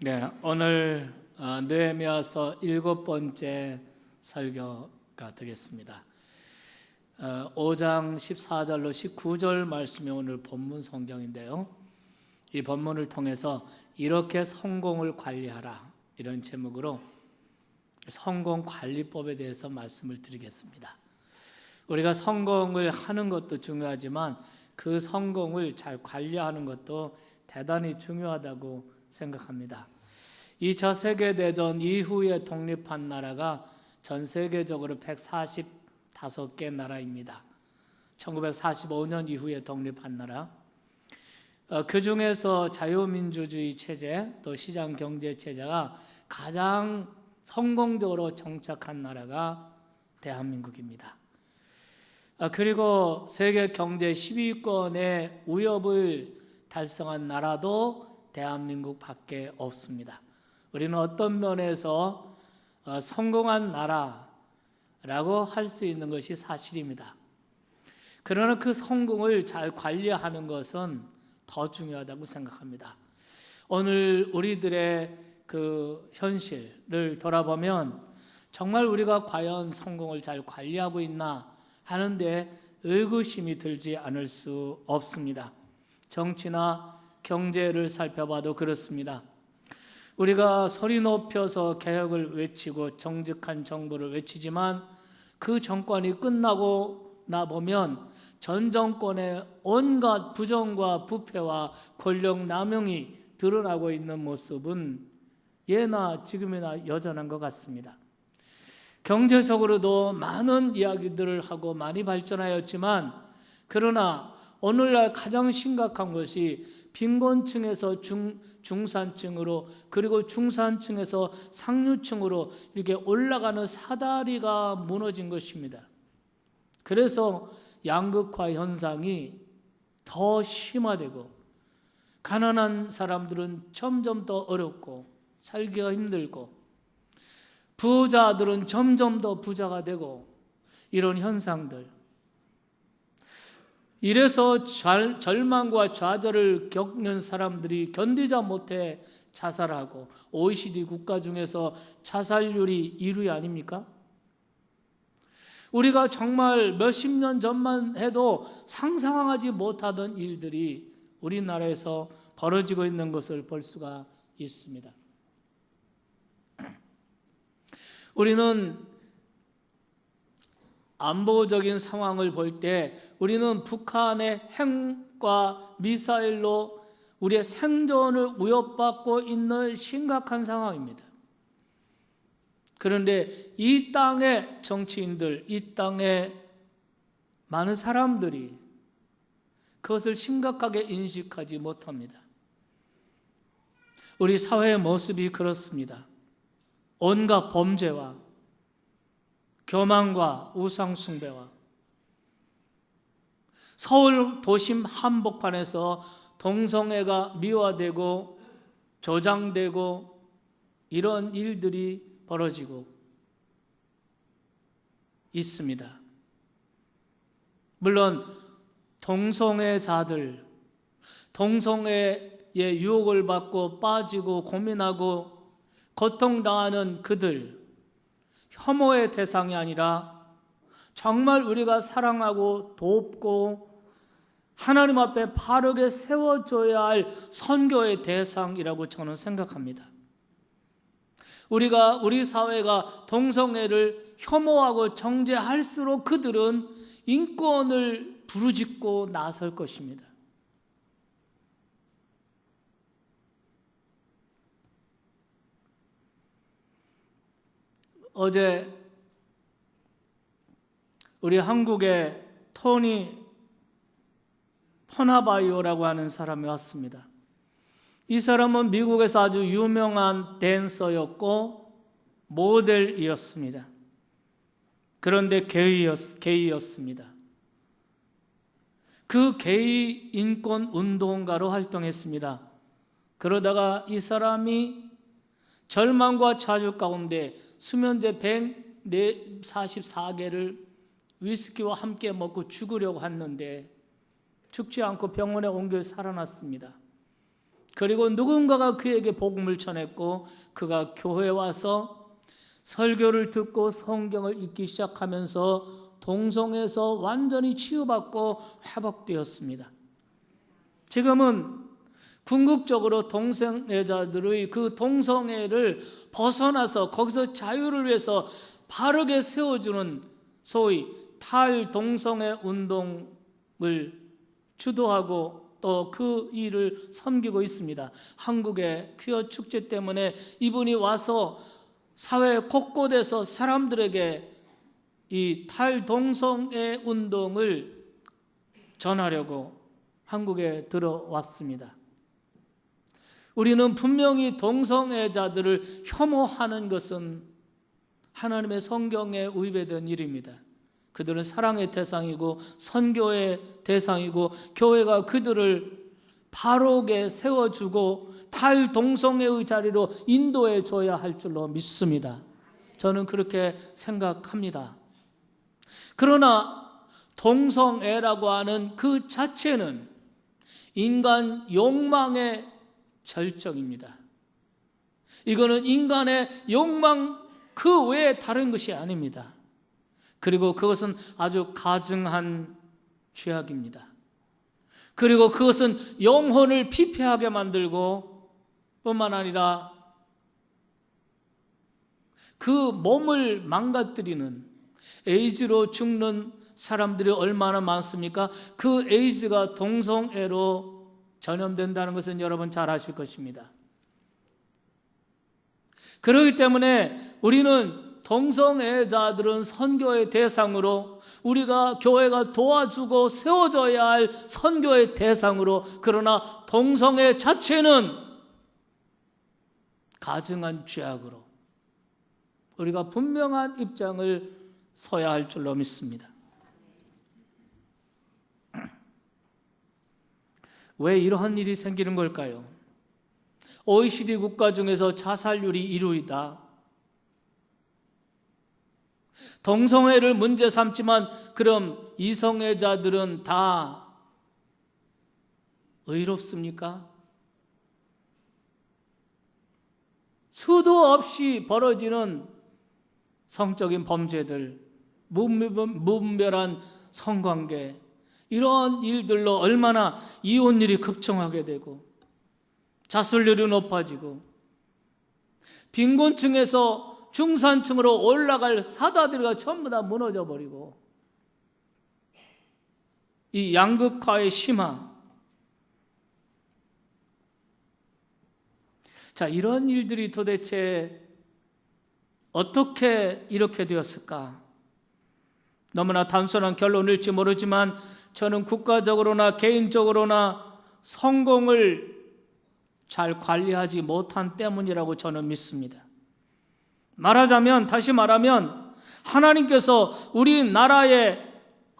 네, 오늘 느헤미야서 7번째 설교가 되겠습니다. 5장 14절로 19절 말씀이 오늘 본문 성경인데요. 이 본문을 통해서 이렇게 성공을 관리하라, 이런 제목으로 성공관리법에 대해서 말씀을 드리겠습니다. 우리가 성공을 하는 것도 중요하지만 그 성공을 잘 관리하는 것도 대단히 중요하다고 생각합니다. 2차 세계대전 이후에 독립한 나라가 전 세계적으로 145개 나라입니다. 1945년 이후에 독립한 나라. 그 중에서 자유민주주의 체제, 또 시장경제체제가 가장 성공적으로 정착한 나라가 대한민국입니다. 그리고 세계 경제 10위권의 위협을 달성한 나라도 대한민국밖에 없습니다. 우리는 어떤 면에서 성공한 나라라고 할 수 있는 것이 사실입니다. 그러나 그 성공을 잘 관리하는 것은 더 중요하다고 생각합니다. 오늘 우리들의 그 현실을 돌아보면 정말 우리가 과연 성공을 잘 관리하고 있나 하는데 의구심이 들지 않을 수 없습니다. 정치나 경제를 살펴봐도 그렇습니다. 우리가 소리 높여서 개혁을 외치고 정직한 정부를 외치지만 그 정권이 끝나고 나보면 전 정권의 온갖 부정과 부패와 권력 남용이 드러나고 있는 모습은 예나 지금이나 여전한 것 같습니다. 경제적으로도 많은 이야기들을 하고 많이 발전하였지만, 그러나 오늘날 가장 심각한 것이 빈곤층에서 중산층으로, 그리고 중산층에서 상류층으로 이렇게 올라가는 사다리가 무너진 것입니다. 그래서 양극화 현상이 더 심화되고 가난한 사람들은 점점 더 어렵고 살기가 힘들고 부자들은 점점 더 부자가 되고, 이런 현상들. 이래서 절망과 좌절을 겪는 사람들이 견디지 못해 자살하고, OECD 국가 중에서 자살률이 1위 아닙니까? 우리가 정말 몇십 년 전만 해도 상상하지 못하던 일들이 우리나라에서 벌어지고 있는 것을 볼 수가 있습니다. 우리는 안보적인 상황을 볼 때 우리는 북한의 핵과 미사일로 우리의 생존을 위협받고 있는 심각한 상황입니다. 그런데 이 땅의 정치인들, 이 땅의 많은 사람들이 그것을 심각하게 인식하지 못합니다. 우리 사회의 모습이 그렇습니다. 온갖 범죄와 교만과 우상숭배와, 서울 도심 한복판에서 동성애가 미화되고 조장되고 이런 일들이 벌어지고 있습니다. 물론 동성애자들, 동성애의 유혹을 받고 빠지고 고민하고 고통당하는 그들, 혐오의 대상이 아니라 정말 우리가 사랑하고 돕고 하나님 앞에 바르게 세워줘야 할 선교의 대상이라고 저는 생각합니다. 우리 사회가 동성애를 혐오하고 정죄할수록 그들은 인권을 부르짖고 나설 것입니다. 어제 우리 한국의 토니 퍼나바이오라고 하는 사람이 왔습니다. 이 사람은 미국에서 아주 유명한 댄서였고 모델이었습니다. 그런데 게이였습니다. 그 게이 인권 운동가로 활동했습니다. 그러다가 이 사람이 절망과 좌절 가운데 수면제 144개를 위스키와 함께 먹고 죽으려고 했는데 죽지 않고 병원에 옮겨 살아났습니다. 그리고 누군가가 그에게 복음을 전했고 그가 교회에 와서 설교를 듣고 성경을 읽기 시작하면서 동성애에서 완전히 치유받고 회복되었습니다. 지금은 궁극적으로 동성애자들의 그 동성애를 벗어나서 거기서 자유를 위해서 바르게 세워주는 소위 탈동성애 운동을 주도하고 또 그 일을 섬기고 있습니다. 한국의 퀴어 축제 때문에 이분이 와서 사회 곳곳에서 사람들에게 이 탈동성애 운동을 전하려고 한국에 들어왔습니다. 우리는 분명히 동성애자들을 혐오하는 것은 하나님의 성경에 위배된 일입니다. 그들은 사랑의 대상이고 선교의 대상이고 교회가 그들을 바르게 세워주고 탈동성애의 자리로 인도해 줘야 할 줄로 믿습니다. 저는 그렇게 생각합니다. 그러나 동성애라고 하는 그 자체는 인간 욕망의 절정입니다. 이거는 인간의 욕망 그 외에 다른 것이 아닙니다. 그리고 그것은 아주 가증한 죄악입니다. 그리고 그것은 영혼을 피폐하게 만들고 뿐만 아니라 그 몸을 망가뜨리는 에이즈로 죽는 사람들이 얼마나 많습니까? 그 에이즈가 동성애로 전염된다는 것은 여러분 잘 아실 것입니다. 그렇기 때문에 우리는 동성애자들은 선교의 대상으로 우리가 교회가 도와주고 세워줘야 할 선교의 대상으로 그러나 동성애 자체는 가증한 죄악으로 우리가 분명한 입장을 서야 할 줄로 믿습니다. 왜 이러한 일이 생기는 걸까요? OECD 국가 중에서 자살률이 1위다. 동성애를 문제 삼지만 그럼 이성애자들은 다 의롭습니까? 수도 없이 벌어지는 성적인 범죄들, 무분별한 성관계, 이런 일들로 얼마나 이혼율이 급증하게 되고 자살률이 높아지고 빈곤층에서 중산층으로 올라갈 사다리가 전부 다 무너져 버리고 이 양극화의 심화. 자, 이런 일들이 도대체 어떻게 이렇게 되었을까? 너무나 단순한 결론일지 모르지만 저는 국가적으로나 개인적으로나 성공을 잘 관리하지 못한 때문이라고 저는 믿습니다. 다시 말하면 하나님께서 우리나라에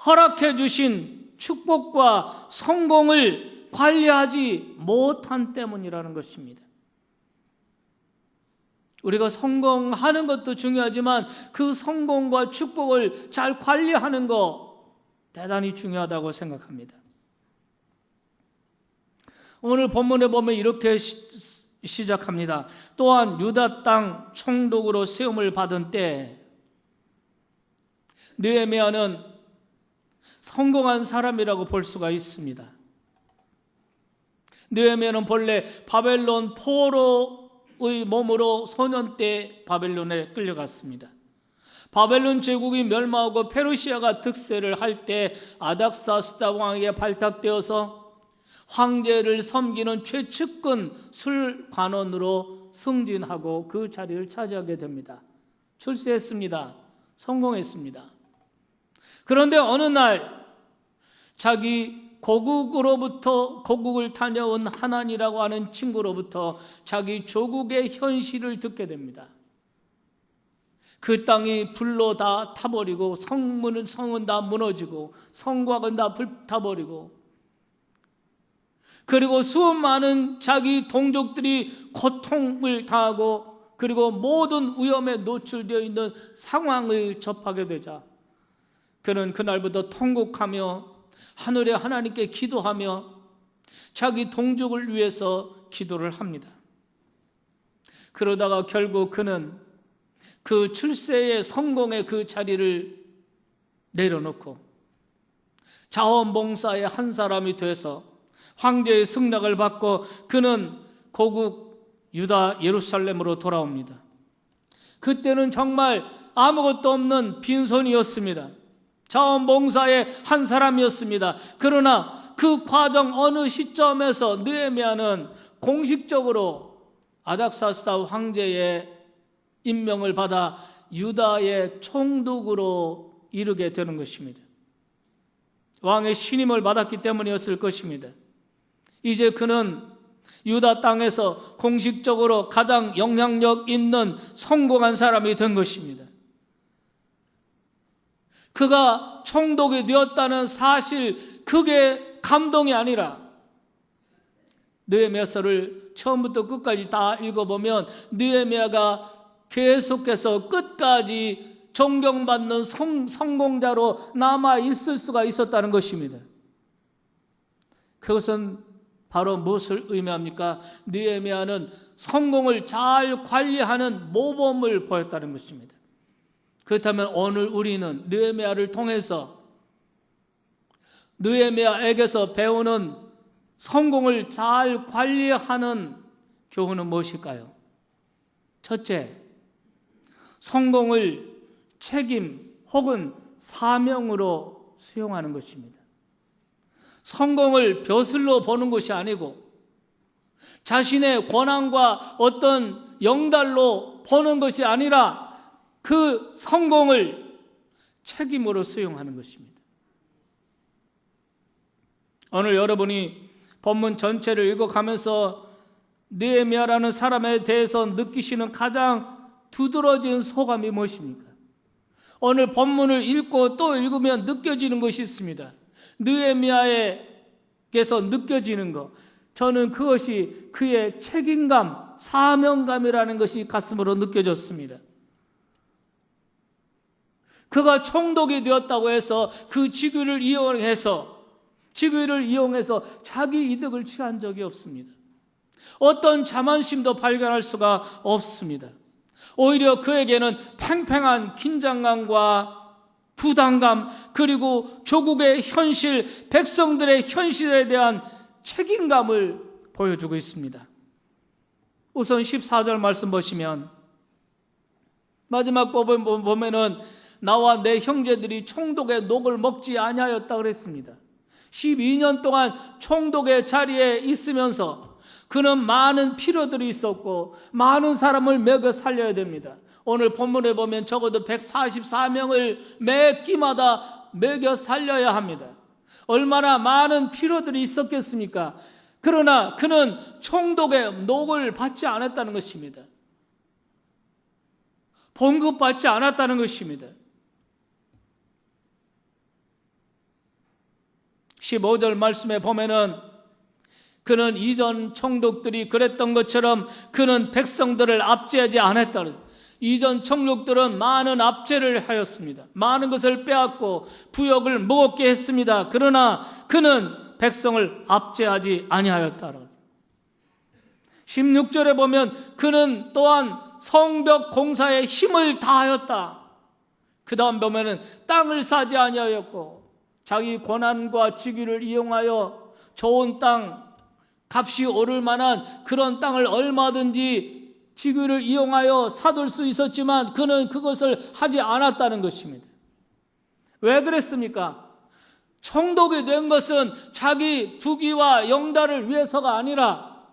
허락해 주신 축복과 성공을 관리하지 못한 때문이라는 것입니다. 우리가 성공하는 것도 중요하지만 그 성공과 축복을 잘 관리하는 것 대단히 중요하다고 생각합니다. 오늘 본문에 보면 이렇게 시작합니다. 또한 유다 땅 총독으로 세움을 받은 때 느헤미야는 성공한 사람이라고 볼 수가 있습니다. 느헤미야는 본래 바벨론 포로의 몸으로 소년 때 바벨론에 끌려갔습니다. 바벨론 제국이 멸망하고 페르시아가 득세를 할 때 아닥사스다 왕에게 발탁되어서 황제를 섬기는 최측근 술관원으로 승진하고 그 자리를 차지하게 됩니다. 출세했습니다. 성공했습니다. 그런데 어느 날 자기 고국을 다녀온 하난이라고 하는 친구로부터 자기 조국의 현실을 듣게 됩니다. 그 땅이 불로 다 타버리고 성은 다 무너지고 성곽은 다 불타버리고 그리고 수많은 자기 동족들이 고통을 당하고 그리고 모든 위험에 노출되어 있는 상황을 접하게 되자 그는 그날부터 통곡하며 하늘의 하나님께 기도하며 자기 동족을 위해서 기도를 합니다. 그러다가 결국 그는 그 출세의 성공의 그 자리를 내려놓고 자원봉사의 한 사람이 돼서 황제의 승낙을 받고 그는 고국 유다 예루살렘으로 돌아옵니다. 그때는 정말 아무것도 없는 빈손이었습니다. 자원봉사의 한 사람이었습니다. 그러나 그 과정 어느 시점에서 느헤미야는 공식적으로 아닥사스다 황제의 임명을 받아 유다의 총독으로 이르게 되는 것입니다. 왕의 신임을 받았기 때문이었을 것입니다. 이제 그는 유다 땅에서 공식적으로 가장 영향력 있는 성공한 사람이 된 것입니다. 그가 총독이 되었다는 사실, 그게 감동이 아니라 느헤미야서를 처음부터 끝까지 다 읽어보면 느헤미야가 계속해서 끝까지 존경받는 성공자로 남아있을 수가 있었다는 것입니다. 그것은 바로 무엇을 의미합니까? 느헤미야는 성공을 잘 관리하는 모범을 보였다는 것입니다. 그렇다면 오늘 우리는 느헤미야를 통해서 느헤미야에게서 배우는 성공을 잘 관리하는 교훈은 무엇일까요? 첫째, 성공을 책임 혹은 사명으로 수용하는 것입니다. 성공을 벼슬로 보는 것이 아니고 자신의 권한과 어떤 영달로 보는 것이 아니라 그 성공을 책임으로 수용하는 것입니다. 오늘 여러분이 본문 전체를 읽어가면서 느헤미야라는 사람에 대해서 느끼시는 가장 두드러진 소감이 무엇입니까? 오늘 본문을 읽고 또 읽으면 느껴지는 것이 있습니다. 느헤미야에게서 느껴지는 것, 저는 그것이 그의 책임감, 사명감이라는 것이 가슴으로 느껴졌습니다. 그가 총독이 되었다고 해서 그 직위를 이용해서 자기 이득을 취한 적이 없습니다. 어떤 자만심도 발견할 수가 없습니다. 오히려 그에게는 팽팽한 긴장감과 부담감, 그리고 조국의 현실, 백성들의 현실에 대한 책임감을 보여주고 있습니다. 우선 14절 말씀 보시면 마지막 법을 보면은 나와 내 형제들이 총독의 녹을 먹지 아니하였다 그랬습니다. 12년 동안 총독의 자리에 있으면서 그는 많은 필요들이 있었고 많은 사람을 먹여 살려야 됩니다. 오늘 본문에 보면 적어도 144명을 매 끼마다 먹여 살려야 합니다. 얼마나 많은 필요들이 있었겠습니까? 그러나 그는 총독의 녹을 받지 않았다는 것입니다. 봉급받지 않았다는 것입니다. 15절 말씀에 보면은 그는 이전 총독들이 그랬던 것처럼 그는 백성들을 압제하지 않았다는, 이전 총독들은 많은 압제를 하였습니다. 많은 것을 빼앗고 부역을 무겁게 했습니다. 그러나 그는 백성을 압제하지 아니하였다는. 16절에 보면 그는 또한 성벽 공사에 힘을 다하였다. 그 다음 보면은 땅을 사지 아니하였고 자기 권한과 직위를 이용하여 좋은 땅, 값이 오를 만한 그런 땅을 얼마든지 직위를 이용하여 사둘 수 있었지만 그는 그것을 하지 않았다는 것입니다. 왜 그랬습니까? 총독이 된 것은 자기 부귀와 영달을 위해서가 아니라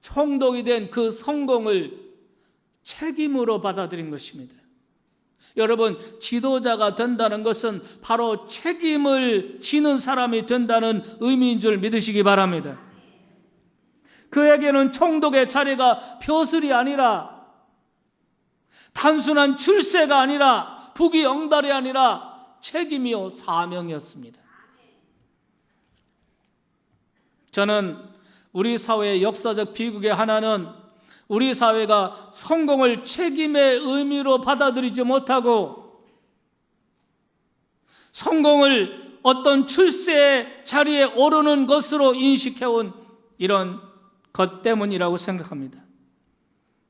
총독이 된 그 성공을 책임으로 받아들인 것입니다. 여러분, 지도자가 된다는 것은 바로 책임을 지는 사람이 된다는 의미인 줄 믿으시기 바랍니다. 그에게는 총독의 자리가 벼슬이 아니라 단순한 출세가 아니라 부귀 영달이 아니라 책임이요 사명이었습니다. 저는 우리 사회의 역사적 비극의 하나는 우리 사회가 성공을 책임의 의미로 받아들이지 못하고 성공을 어떤 출세의 자리에 오르는 것으로 인식해온 이런 것 때문이라고 생각합니다.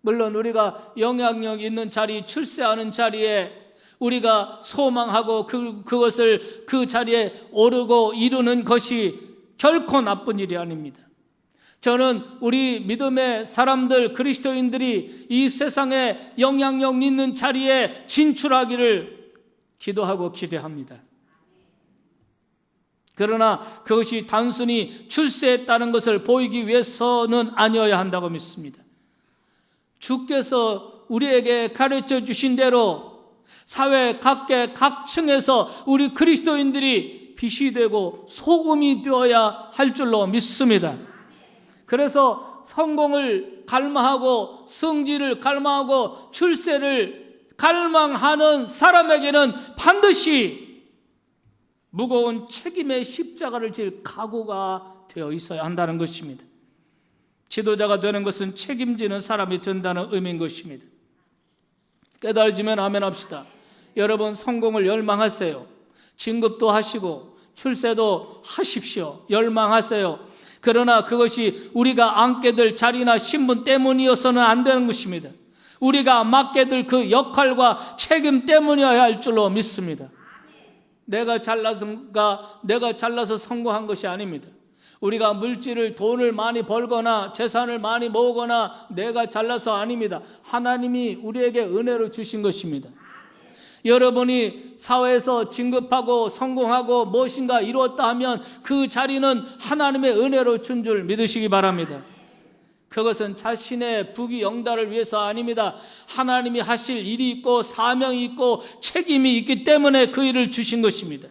물론 우리가 영향력 있는 자리, 출세하는 자리에 우리가 소망하고 그것을 그 자리에 오르고 이루는 것이 결코 나쁜 일이 아닙니다. 저는 우리 믿음의 사람들, 그리스도인들이 이 세상에 영향력 있는 자리에 진출하기를 기도하고 기대합니다. 그러나 그것이 단순히 출세했다는 것을 보이기 위해서는 아니어야 한다고 믿습니다. 주께서 우리에게 가르쳐 주신 대로 사회 각계 각층에서 우리 그리스도인들이 빛이 되고 소금이 되어야 할 줄로 믿습니다. 그래서 성공을 갈망하고 성지를 갈망하고 출세를 갈망하는 사람에게는 반드시 무거운 책임의 십자가를 질 각오가 되어 있어야 한다는 것입니다. 지도자가 되는 것은 책임지는 사람이 된다는 의미인 것입니다. 깨달아지면 아멘 합시다. 여러분 성공을 열망하세요. 진급도 하시고 출세도 하십시오. 열망하세요. 그러나 그것이 우리가 앉게 될 자리나 신분 때문이어서는 안 되는 것입니다. 우리가 맡게 될 그 역할과 책임 때문이어야 할 줄로 믿습니다. 내가 잘나서 성공한 것이 아닙니다. 우리가 물질을, 돈을 많이 벌거나 재산을 많이 모으거나 내가 잘나서 아닙니다. 하나님이 우리에게 은혜로 주신 것입니다. 여러분이 사회에서 진급하고 성공하고 무엇인가 이루었다 하면 그 자리는 하나님의 은혜로 준 줄 믿으시기 바랍니다. 그것은 자신의 부귀영달을 위해서 아닙니다. 하나님이 하실 일이 있고 사명이 있고 책임이 있기 때문에 그 일을 주신 것입니다.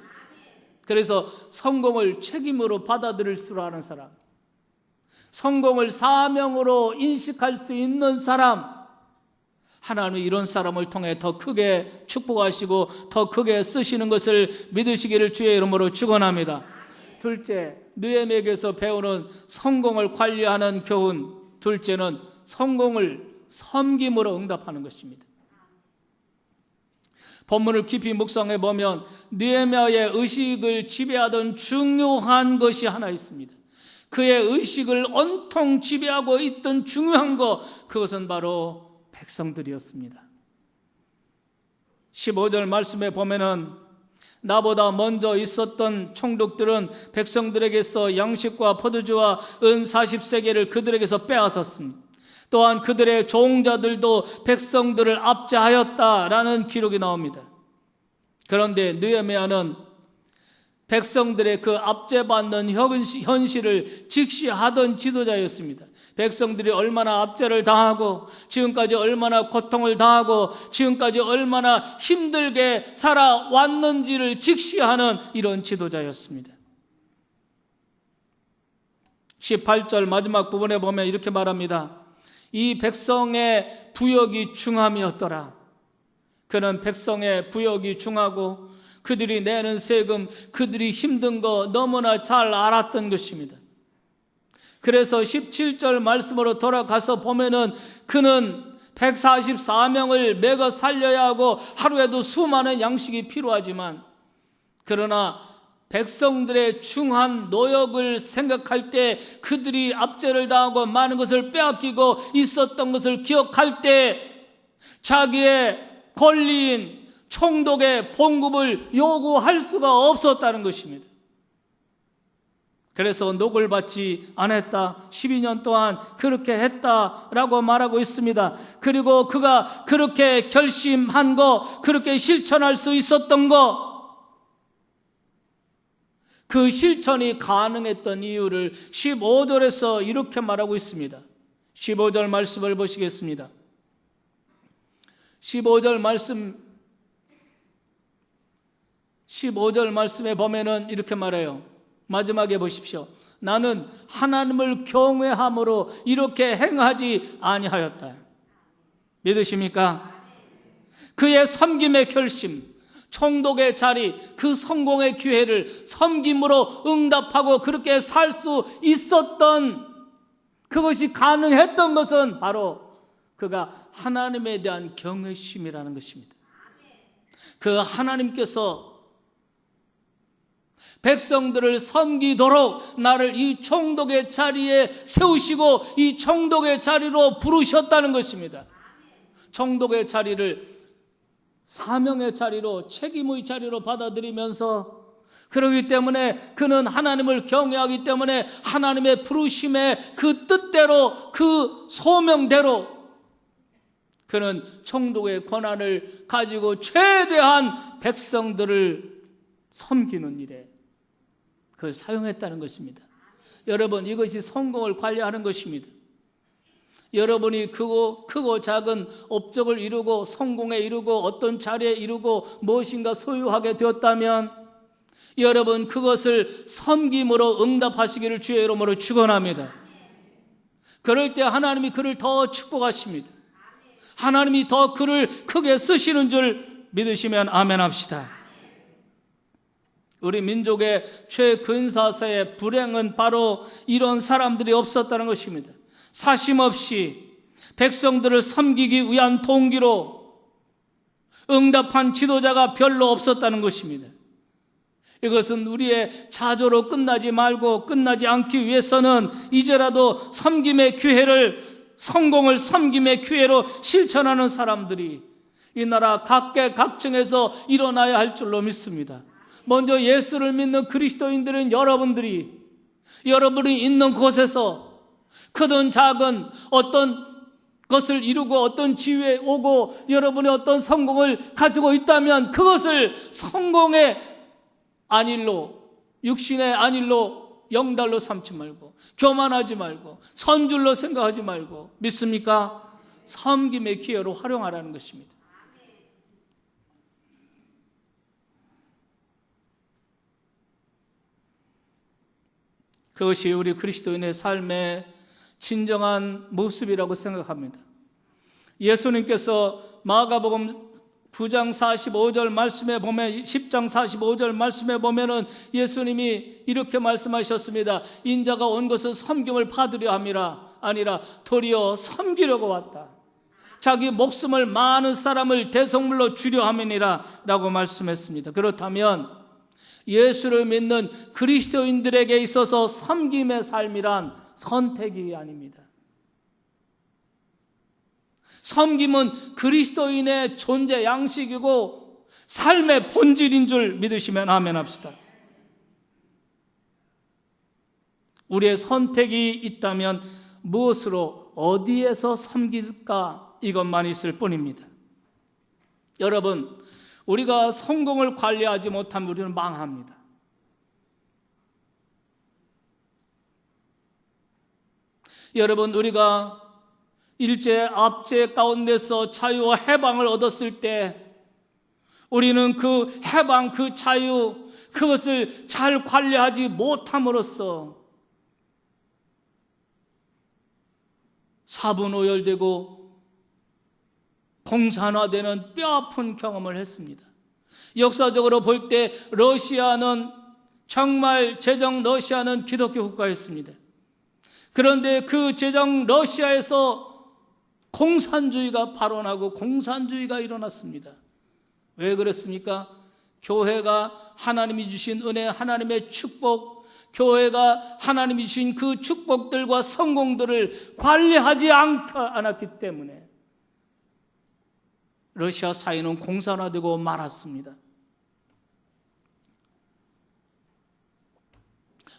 그래서 성공을 책임으로 받아들일 줄 아는 사람, 성공을 사명으로 인식할 수 있는 사람, 하나님은 이런 사람을 통해 더 크게 축복하시고 더 크게 쓰시는 것을 믿으시기를 주의 이름으로 축원합니다. 둘째, 느헤미야에게서 배우는 성공을 관리하는 교훈. 둘째는 성공을 섬김으로 응답하는 것입니다. 본문을 깊이 묵상해 보면 느헤미야의 의식을 지배하던 중요한 것이 하나 있습니다. 그의 의식을 온통 지배하고 있던 중요한 것, 그것은 바로 백성들이었습니다. 15절 말씀에 보면은 나보다 먼저 있었던 총독들은 백성들에게서 양식과 포도주와 은 40세겔을 그들에게서 빼앗았습니다. 또한 그들의 종자들도 백성들을 압제하였다라는 기록이 나옵니다. 그런데 느헤미야는 백성들의 그 압제받는 현실을 직시하던 지도자였습니다. 백성들이 얼마나 압제를 당하고 지금까지 얼마나 고통을 당하고 지금까지 얼마나 힘들게 살아왔는지를 직시하는 이런 지도자였습니다. 18절 마지막 부분에 보면 이렇게 말합니다. 이 백성의 부역이 중함이었더라. 그는 백성의 부역이 중하고 그들이 내는 세금, 그들이 힘든 거 너무나 잘 알았던 것입니다. 그래서 17절 말씀으로 돌아가서 보면은 그는 144명을 먹여 살려야 하고 하루에도 수많은 양식이 필요하지만, 그러나 백성들의 중한 노역을 생각할 때, 그들이 압제를 당하고 많은 것을 빼앗기고 있었던 것을 기억할 때 자기의 권리인 총독의 봉급을 요구할 수가 없었다는 것입니다. 그래서 녹을 받지 않았다. 12년 동안 그렇게 했다라고 말하고 있습니다. 그리고 그가 그렇게 결심한 거, 그렇게 실천할 수 있었던 거, 그 실천이 가능했던 이유를 15절에서 이렇게 말하고 있습니다. 15절 말씀을 보시겠습니다. 15절 말씀에 보면은 이렇게 말해요. 마지막에 보십시오. 나는 하나님을 경외함으로 이렇게 행하지 아니하였다. 믿으십니까? 그의 섬김의 결심, 총독의 자리, 그 성공의 기회를 섬김으로 응답하고 그렇게 살 수 있었던, 그것이 가능했던 것은 바로 그가 하나님에 대한 경외심이라는 것입니다. 그 하나님께서 백성들을 섬기도록 나를 이 총독의 자리에 세우시고 이 총독의 자리로 부르셨다는 것입니다. 총독의 자리를 사명의 자리로, 책임의 자리로 받아들이면서, 그러기 때문에 그는 하나님을 경외하기 때문에 하나님의 부르심의 그 뜻대로, 그 소명대로 그는 총독의 권한을 가지고 최대한 백성들을 섬기는 일에 그걸 사용했다는 것입니다. 여러분, 이것이 성공을 관리하는 것입니다. 여러분이 크고 작은 업적을 이루고 성공에 이르고 어떤 자리에 이르고 무엇인가 소유하게 되었다면 여러분 그것을 섬김으로 응답하시기를 주의 이름으로 축원합니다. 그럴 때 하나님이 그를 더 축복하십니다. 하나님이 더 그를 크게 쓰시는 줄 믿으시면 아멘 합시다. 우리 민족의 최근사세의 불행은 바로 이런 사람들이 없었다는 것입니다. 사심없이 백성들을 섬기기 위한 동기로 응답한 지도자가 별로 없었다는 것입니다. 이것은 우리의 자조로 끝나지 않기 위해서는 이제라도 섬김의 기회를, 성공을 섬김의 기회로 실천하는 사람들이 이 나라 각계각층에서 일어나야 할 줄로 믿습니다. 먼저 예수를 믿는 그리스도인들은 여러분이 있는 곳에서 크든 작은 어떤 것을 이루고 어떤 지위에 오고 여러분이 어떤 성공을 가지고 있다면 그것을 성공의 안일로, 육신의 안일로, 영달로 삼지 말고, 교만하지 말고, 선줄로 생각하지 말고, 믿습니까? 섬김의 기회로 활용하라는 것입니다. 그것이 우리 그리스도인의 삶의 진정한 모습이라고 생각합니다. 예수님께서 마가복음 9장 45절 말씀에 보면, 10장 45절 말씀에 보면은 예수님이 이렇게 말씀하셨습니다. 인자가 온 것은 섬김을 받으려 함이라 아니라 도리어 섬기려고 왔다. 자기 목숨을 많은 사람을 대속물로 주려 함이니라 라고 말씀했습니다. 그렇다면 예수를 믿는 그리스도인들에게 있어서 섬김의 삶이란 선택이 아닙니다. 섬김은 그리스도인의 존재 양식이고 삶의 본질인 줄 믿으시면 아멘 합시다. 우리의 선택이 있다면 무엇으로, 어디에서 섬길까, 이것만 있을 뿐입니다. 여러분, 우리가 성공을 관리하지 못하면 우리는 망합니다. 여러분, 우리가 일제 압제 가운데서 자유와 해방을 얻었을 때 우리는 그 해방, 그 자유, 그것을 잘 관리하지 못함으로써 사분오열되고 공산화되는 뼈아픈 경험을 했습니다. 역사적으로 볼 때 러시아는 정말 제정 러시아는 기독교 국가였습니다. 그런데 그 제정 러시아에서 공산주의가 발원하고 공산주의가 일어났습니다. 왜 그랬습니까? 교회가 하나님이 주신 은혜, 하나님의 축복, 교회가 하나님이 주신 그 축복들과 성공들을 관리하지 않았기 때문에 러시아 사회는 공산화되고 말았습니다.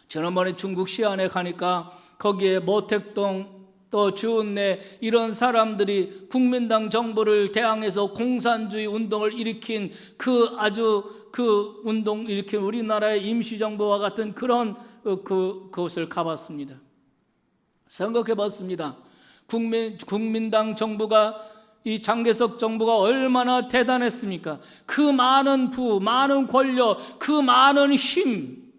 지난번에 중국 시안에 가니까 거기에 모택동 또 주은내 이런 사람들이 국민당 정부를 대항해서 공산주의 운동을 일으킨 그 운동 일으킨 우리나라의 임시정부와 같은 그런 그곳을 가봤습니다. 생각해 봤습니다. 국민당 정부가, 이 장개석 정부가 얼마나 대단했습니까? 그 많은 많은 권력, 그 많은 힘,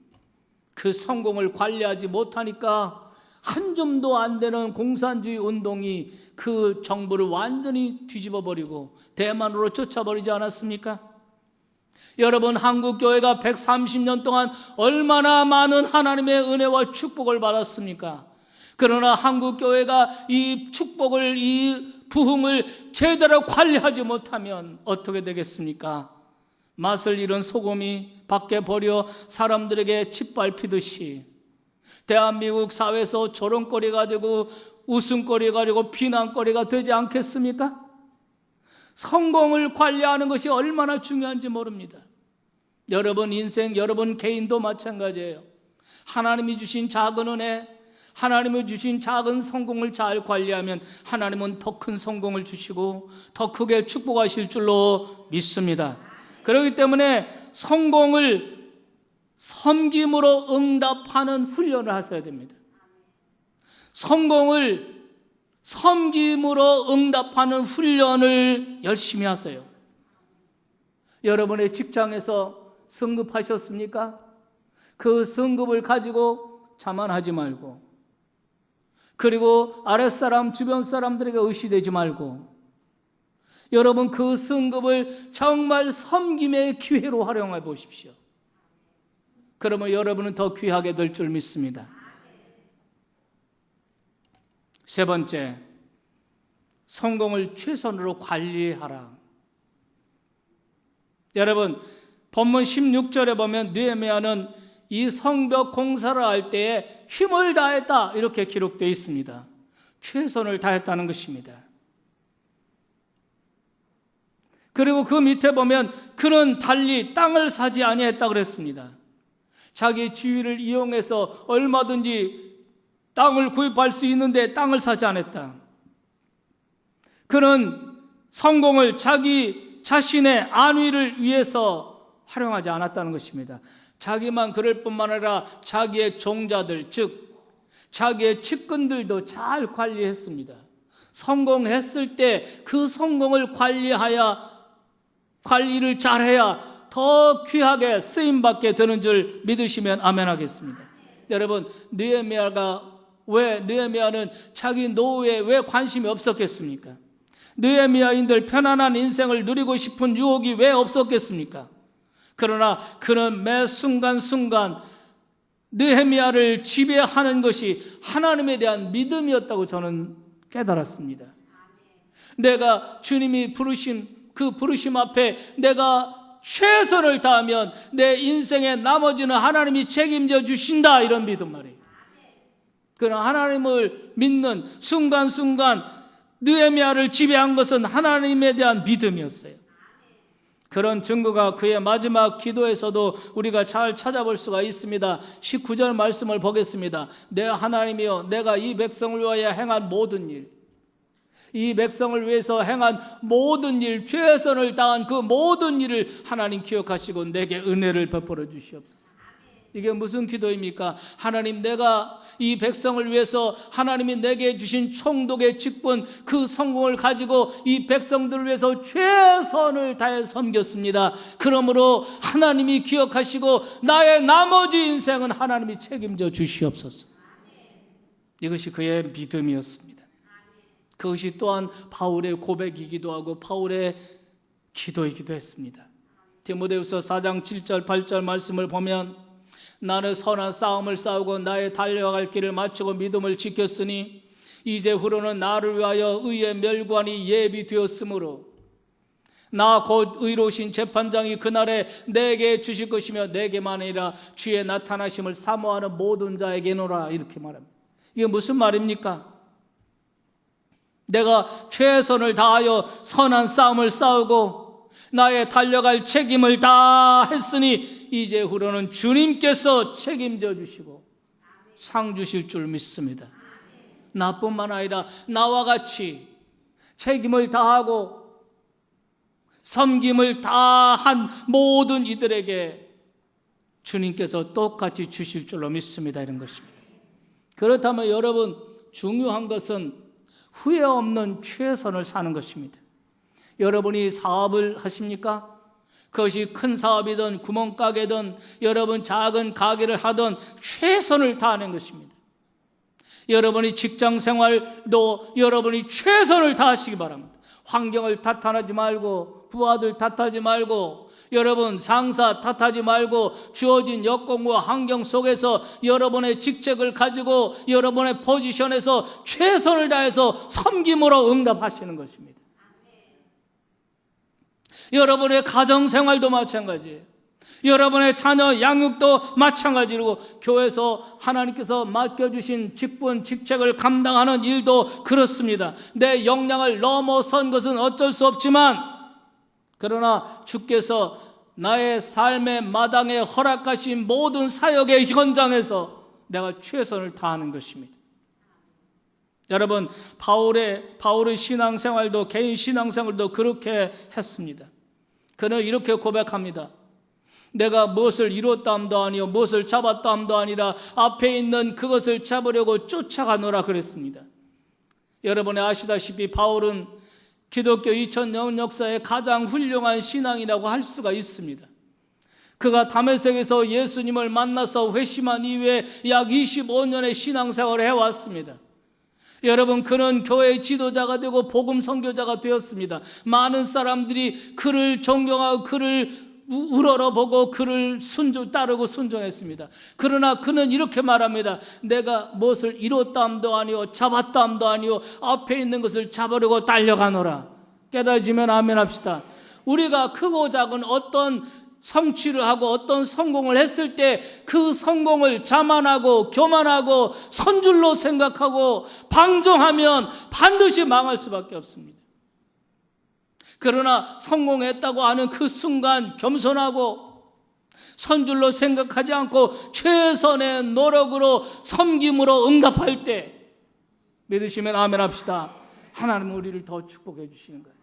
그 성공을 관리하지 못하니까 한 줌도 안 되는 공산주의 운동이 그 정부를 완전히 뒤집어버리고 대만으로 쫓아버리지 않았습니까? 여러분, 한국교회가 130년 동안 얼마나 많은 하나님의 은혜와 축복을 받았습니까? 그러나 한국교회가 이 축복을, 이 부흥을 제대로 관리하지 못하면 어떻게 되겠습니까? 맛을 잃은 소금이 밖에 버려 사람들에게 짓밟히듯이 대한민국 사회에서 조롱거리가 되고 웃음거리가 되고 비난거리가 되지 않겠습니까? 성공을 관리하는 것이 얼마나 중요한지 모릅니다. 여러분 인생, 여러분 개인도 마찬가지예요. 하나님이 주신 작은 은혜, 하나님이 주신 작은 성공을 잘 관리하면 하나님은 더 큰 성공을 주시고 더 크게 축복하실 줄로 믿습니다. 그렇기 때문에 성공을 섬김으로 응답하는 훈련을 하셔야 됩니다. 성공을 섬김으로 응답하는 훈련을 열심히 하세요. 여러분의 직장에서 승급하셨습니까? 그 승급을 가지고 자만하지 말고, 그리고 아랫사람 주변 사람들에게 의시되지 말고, 여러분 그 승급을 정말 섬김의 기회로 활용해 보십시오. 그러면 여러분은 더 귀하게 될 줄 믿습니다. 세 번째, 성공을 최선으로 관리하라. 여러분 본문 16절에 보면 느헤미야는 이 성벽 공사를 할 때에 힘을 다했다 이렇게 기록되어 있습니다. 최선을 다했다는 것입니다. 그리고 그 밑에 보면 그는 달리 땅을 사지 아니했다 그랬습니다. 자기 지위를 이용해서 얼마든지 땅을 구입할 수 있는데 땅을 사지 않았다. 그는 성공을 자기 자신의 안위를 위해서 활용하지 않았다는 것입니다. 자기만 그럴 뿐만 아니라 자기의 종자들, 즉 자기의 측근들도 잘 관리했습니다. 성공했을 때 그 성공을 관리를 잘해야 더 귀하게 쓰임받게 되는 줄 믿으시면 아멘 하겠습니다. 여러분 느헤미야는 자기 노후에 왜 관심이 없었겠습니까? 느헤미야인들 편안한 인생을 누리고 싶은 유혹이 왜 없었겠습니까? 그러나 그는 매 순간순간 느헤미야를 지배하는 것이 하나님에 대한 믿음이었다고 저는 깨달았습니다. 내가 주님이 부르신 그 부르심 앞에 내가 최선을 다하면 내 인생의 나머지는 하나님이 책임져 주신다, 이런 믿음 말이에요. 그러나 하나님을 믿는 순간순간 느헤미야를 지배한 것은 하나님에 대한 믿음이었어요. 그런 증거가 그의 마지막 기도에서도 우리가 잘 찾아볼 수가 있습니다. 19절 말씀을 보겠습니다. 내 하나님이여, 내가 이 백성을 위하여 행한 모든 일, 이 백성을 위해서 행한 모든 일, 최선을 다한 그 모든 일을 하나님 기억하시고 내게 은혜를 베풀어 주시옵소서. 이게 무슨 기도입니까? 하나님, 내가 이 백성을 위해서 하나님이 내게 주신 총독의 직분, 그 성공을 가지고 이 백성들을 위해서 최선을 다해 섬겼습니다. 그러므로 하나님이 기억하시고 나의 나머지 인생은 하나님이 책임져 주시옵소서. 이것이 그의 믿음이었습니다. 그것이 또한 바울의 고백이기도 하고 바울의 기도이기도 했습니다. 디모데후서 4장 7절 8절 말씀을 보면 나는 선한 싸움을 싸우고 나의 달려갈 길을 마치고 믿음을 지켰으니 이제후로는 나를 위하여 의의 멸관이 예비되었으므로 나 곧 의로우신 재판장이 그날에 내게 주실 것이며 내게만 아니라 주의 나타나심을 사모하는 모든 자에게노라, 이렇게 말합니다. 이게 무슨 말입니까? 내가 최선을 다하여 선한 싸움을 싸우고 나의 달려갈 책임을 다 했으니 이제후로는 주님께서 책임져 주시고 상 주실 줄 믿습니다. 나뿐만 아니라 나와 같이 책임을 다하고 섬김을 다한 모든 이들에게 주님께서 똑같이 주실 줄로 믿습니다. 이런 것입니다. 그렇다면 여러분, 중요한 것은 후회 없는 최선을 사는 것입니다. 여러분이 사업을 하십니까? 그것이 큰 사업이든 구멍가게든 여러분 작은 가게를 하든 최선을 다하는 것입니다. 여러분이 직장 생활도 여러분이 최선을 다하시기 바랍니다. 환경을 탓하지 말고, 부하들 탓하지 말고, 여러분 상사 탓하지 말고, 주어진 여건과 환경 속에서 여러분의 직책을 가지고 여러분의 포지션에서 최선을 다해서 섬김으로 응답하시는 것입니다. 여러분의 가정생활도 마찬가지예요. 여러분의 자녀 양육도 마찬가지로 교회에서 하나님께서 맡겨주신 직분, 직책을 감당하는 일도 그렇습니다. 내 역량을 넘어선 것은 어쩔 수 없지만 그러나 주께서 나의 삶의 마당에 허락하신 모든 사역의 현장에서 내가 최선을 다하는 것입니다. 여러분, 바울의 신앙생활도, 개인 신앙생활도 그렇게 했습니다. 그는 이렇게 고백합니다. 내가 무엇을 이뤘다함도 아니요 무엇을 잡았다함도 아니라 앞에 있는 그것을 잡으려고 쫓아가노라 그랬습니다. 여러분이 아시다시피 바울은 기독교 2000년 역사의 가장 훌륭한 신앙이라고 할 수가 있습니다. 그가 다메섹에서 예수님을 만나서 회심한 이후에 약 25년의 신앙생활을 해왔습니다. 여러분, 그는 교회의 지도자가 되고 복음 선교자가 되었습니다. 많은 사람들이 그를 존경하고 그를 우러러보고 그를 따르고 순종했습니다. 그러나 그는 이렇게 말합니다. 내가 무엇을 이뤘다함도 아니요 잡았다함도 아니요 앞에 있는 것을 잡으려고 달려가노라. 깨달으면 아멘 합시다. 우리가 크고 작은 어떤 성취를 하고 어떤 성공을 했을 때 그 성공을 자만하고 교만하고 선줄로 생각하고 방종하면 반드시 망할 수밖에 없습니다. 그러나 성공했다고 하는 그 순간 겸손하고 선줄로 생각하지 않고 최선의 노력으로 섬김으로 응답할 때 믿으시면 아멘 합시다. 하나님은 우리를 더 축복해 주시는 거예요.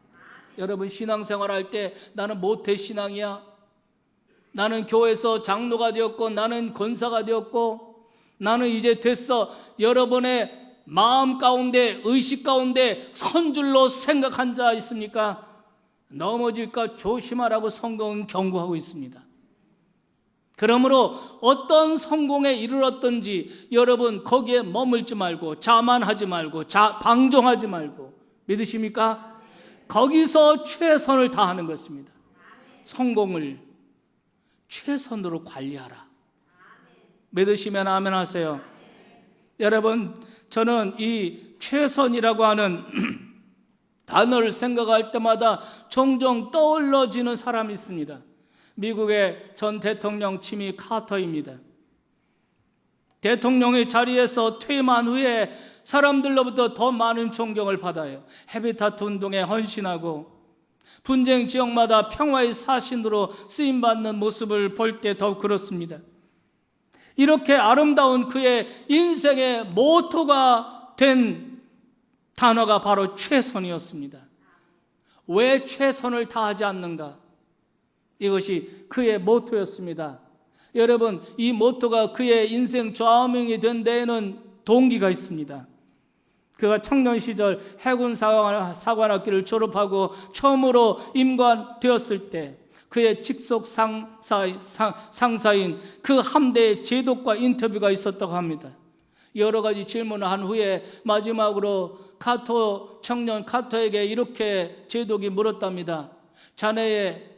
여러분, 신앙생활 할 때 나는 모태신앙이야, 나는 교회에서 장로가 되었고 나는 권사가 되었고 나는 이제 됐어, 여러분의 마음 가운데 의식 가운데 선줄로 생각한 자 있습니까? 넘어질까 조심하라고 성경은 경고하고 있습니다. 그러므로 어떤 성공에 이르렀든지 여러분 거기에 머물지 말고 자만하지 말고 방종하지 말고, 믿으십니까? 거기서 최선을 다하는 것입니다. 성공을 최선으로 관리하라. 믿으시면 아멘 하세요. 여러분, 저는 이 최선이라고 하는 단어를 생각할 때마다 종종 떠올라지는 사람이 있습니다. 미국의 전 대통령 지미 카터입니다. 대통령의 자리에서 퇴임한 후에 사람들로부터 더 많은 존경을 받아요. 해비타트 운동에 헌신하고 분쟁 지역마다 평화의 사신으로 쓰임받는 모습을 볼 때 더욱 그렇습니다. 이렇게 아름다운 그의 인생의 모토가 된 단어가 바로 최선이었습니다. 왜 최선을 다하지 않는가? 이것이 그의 모토였습니다. 여러분, 이 모토가 그의 인생 좌우명이 된 데에는 동기가 있습니다. 그가 청년 시절 해군 사관학교를 졸업하고 처음으로 임관되었을 때 그의 직속 상사인 그 함대의 제독과 인터뷰가 있었다고 합니다. 여러 가지 질문을 한 후에 마지막으로 청년 카터에게 이렇게 제독이 물었답니다. 자네의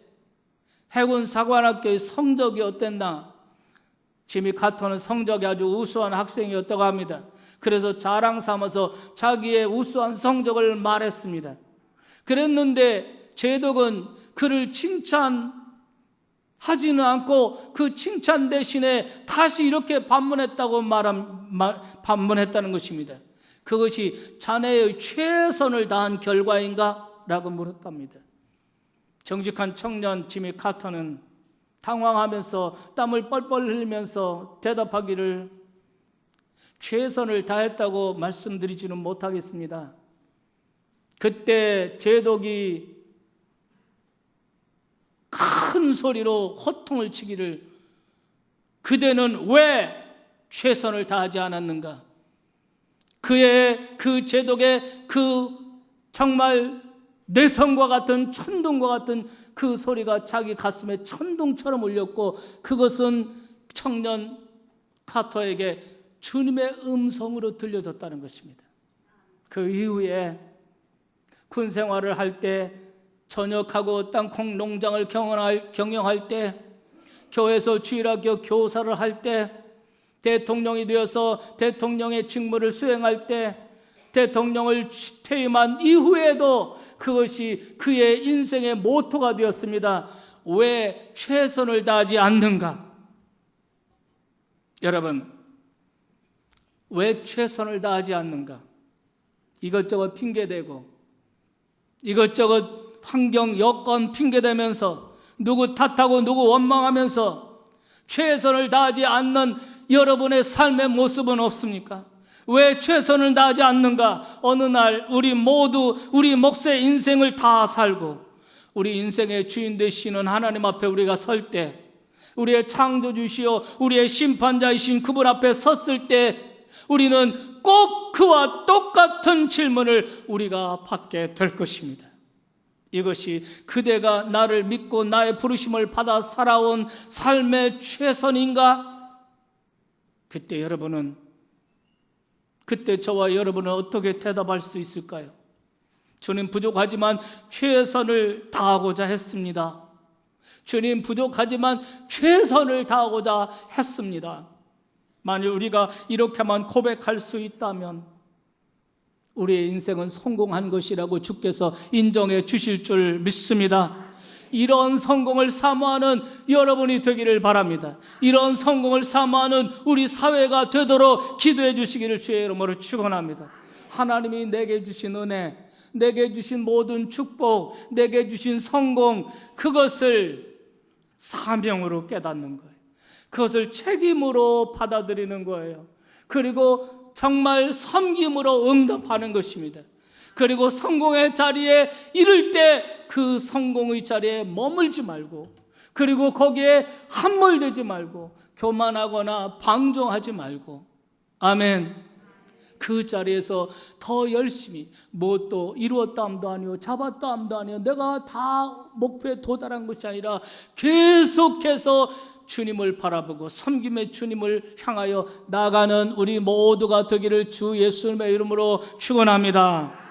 해군 사관학교의 성적이 어땠나? 지미 카터는 성적이 아주 우수한 학생이었다고 합니다. 그래서 자랑 삼아서 자기의 우수한 성적을 말했습니다. 그랬는데 제독은 그를 칭찬하지는 않고 그 칭찬 대신에 다시 이렇게 반문했다는 것입니다. 그것이 자네의 최선을 다한 결과인가? 라고 물었답니다. 정직한 청년 지미 카터는 당황하면서 땀을 뻘뻘 흘리면서 대답하기를 최선을 다했다고 말씀드리지는 못하겠습니다. 그때 제독이 큰 소리로 호통을 치기를, 그대는 왜 최선을 다하지 않았는가? 그 제독의 그 정말 내성과 같은 천둥과 같은 그 소리가 자기 가슴에 천둥처럼 울렸고, 그것은 청년 카터에게 주님의 음성으로 들려졌다는 것입니다. 그 이후에 군 생활을 할 때, 전역하고 땅콩 농장을 경영할 때, 교회에서 주일학교 교사를 할 때, 대통령이 되어서 대통령의 직무를 수행할 때, 대통령을 퇴임한 이후에도 그것이 그의 인생의 모토가 되었습니다. 왜 최선을 다하지 않는가? 여러분, 왜 최선을 다하지 않는가? 이것저것 핑계대고 이것저것 환경, 여건 핑계대면서 누구 탓하고 누구 원망하면서 최선을 다하지 않는 여러분의 삶의 모습은 없습니까? 왜 최선을 다하지 않는가? 어느 날 우리 모두 우리 몫의 인생을 다 살고 우리 인생의 주인 되시는 하나님 앞에 우리가 설 때, 우리의 창조주시오 우리의 심판자이신 그분 앞에 섰을 때 우리는 꼭 그와 똑같은 질문을 우리가 받게 될 것입니다. 이것이 그대가 나를 믿고 나의 부르심을 받아 살아온 삶의 최선인가? 그때 저와 여러분은 어떻게 대답할 수 있을까요? 주님, 부족하지만 최선을 다하고자 했습니다. 주님, 부족하지만 최선을 다하고자 했습니다. 만일 우리가 이렇게만 고백할 수 있다면 우리의 인생은 성공한 것이라고 주께서 인정해 주실 줄 믿습니다. 이런 성공을 사모하는 여러분이 되기를 바랍니다. 이런 성공을 사모하는 우리 사회가 되도록 기도해 주시기를 주의 이름으로 축원합니다. 하나님이 내게 주신 은혜, 내게 주신 모든 축복, 내게 주신 성공, 그것을 사명으로 깨닫는 거예요. 그것을 책임으로 받아들이는 거예요. 그리고 정말 섬김으로 응답하는 것입니다. 그리고 성공의 자리에 이를 때 그 성공의 자리에 머물지 말고, 그리고 거기에 함몰되지 말고, 교만하거나 방종하지 말고, 아멘, 그 자리에서 더 열심히 뭐 이루었다 함도 아니요 잡았다 함도 아니요 내가 다 목표에 도달한 것이 아니라 계속해서 주님을 바라보고 섬김의 주님을 향하여 나가는 우리 모두가 되기를 주 예수님의 이름으로 축원합니다.